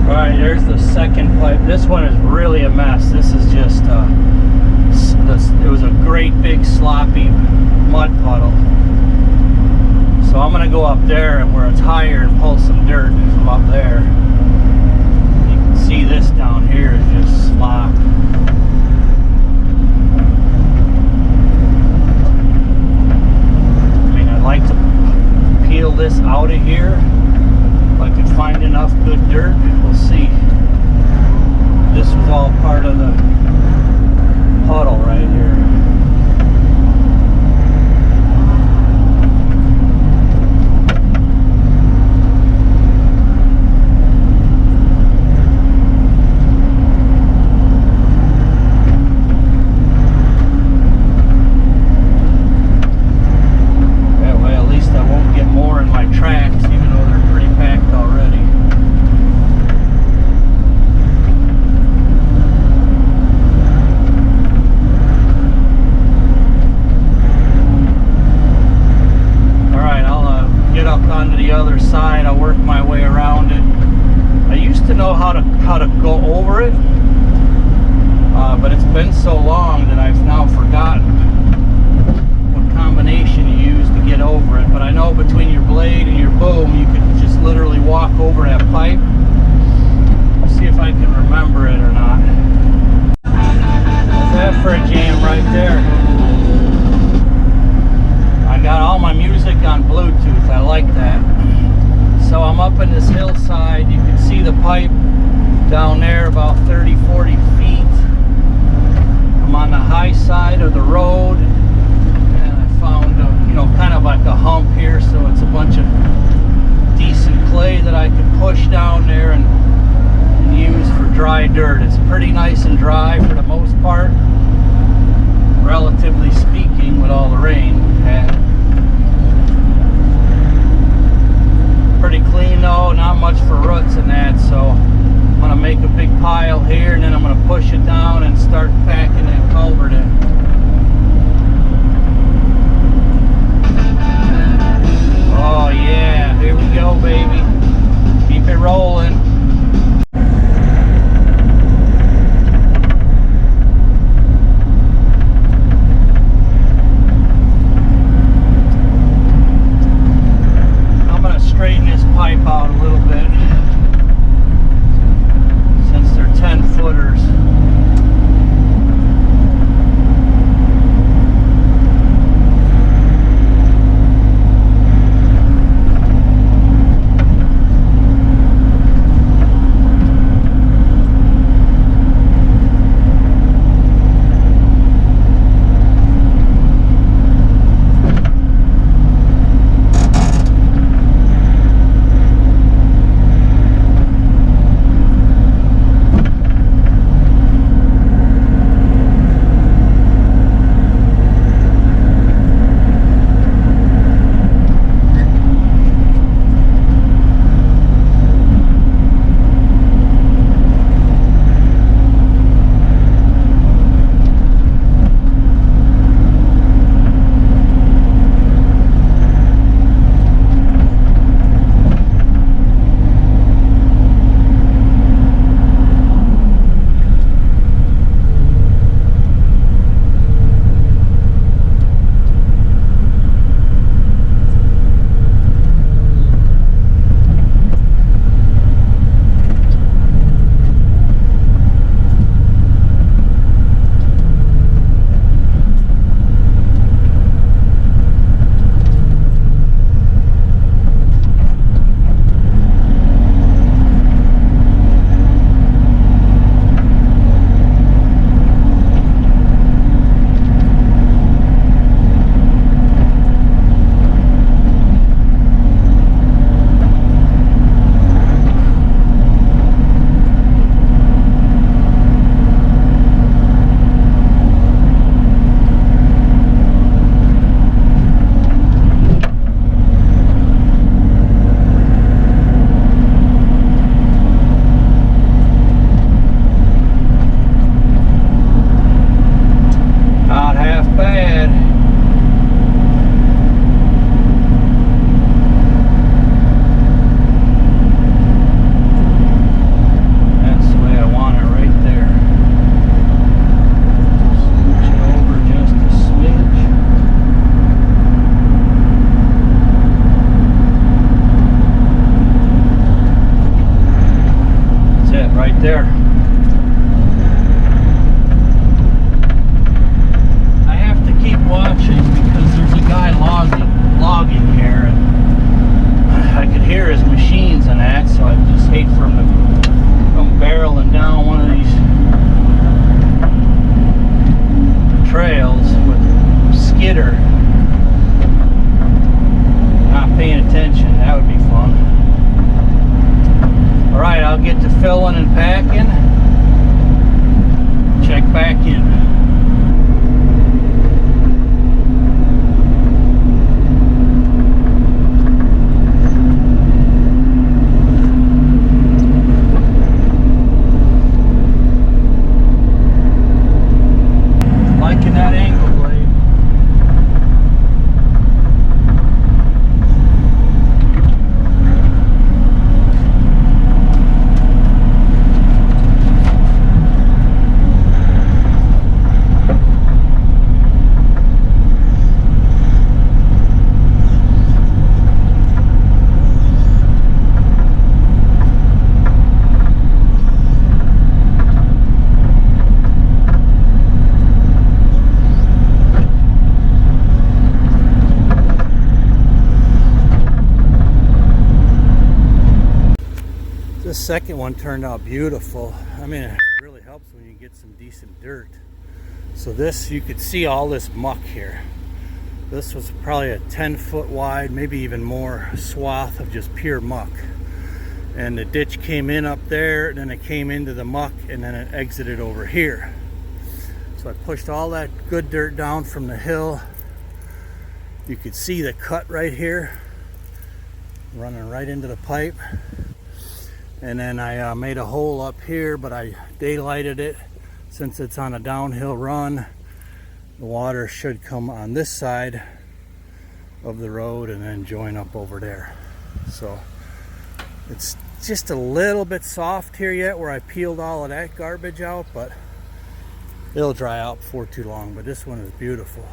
Alright, there's the second pipe. This one is really a mess. This is just, it was a great big sloppy mud puddle. So I'm going to go up there and where it's higher and pull some dirt from up there. You can see this down here is just slop. I mean, I'd like to peel this out of here. If I could find enough good dirt, we'll see. This was all part of the puddle right here. How to go over it, but it's been so long that I've now forgotten what combination you use to get over it. But I know between your blade and your boom, you can just literally walk over that pipe. Let's see if I can remember it or not. What's that for a jam right there? I got all my music on Bluetooth. I like that. So I'm up in this hillside. You can see the pipe down there about 30-40 feet. I'm on the high side of the road and I found kind of like a hump here, so it's a bunch of decent clay that I could push down there and use for dry dirt. It's pretty nice and dry for the most part, relatively speaking, with all the rain we've had. Pretty clean though, not much for roots and that, so I'm going to make a big pile here and then I'm going to push it down and start packing that culvert in. Oh yeah, here we go baby. Keep it rolling. I'm going to straighten this pipe out a little bit. 10-footers. there. I have to keep watching because there's a guy logging here, and I could hear his machines and that, so I just hate for him to come barreling down one of these trails with skidder. Not paying attention. That would be fun. Alright, I'll get to filling and packing. Check back in. Liking that angle blade. This second one turned out beautiful. I mean, it really helps when you get some decent dirt. So this, you could see all this muck here. This was probably a 10-foot wide, maybe even more, swath of just pure muck. And the ditch came in up there, and then it came into the muck, and then it exited over here. So I pushed all that good dirt down from the hill. You could see the cut right here, running right into the pipe. And then I made a hole up here, but I daylighted it. Since it's on a downhill run, the water should come on this side of the road and then join up over there. So it's just a little bit soft here yet where I peeled all of that garbage out, but it'll dry out before too long. But this one is beautiful.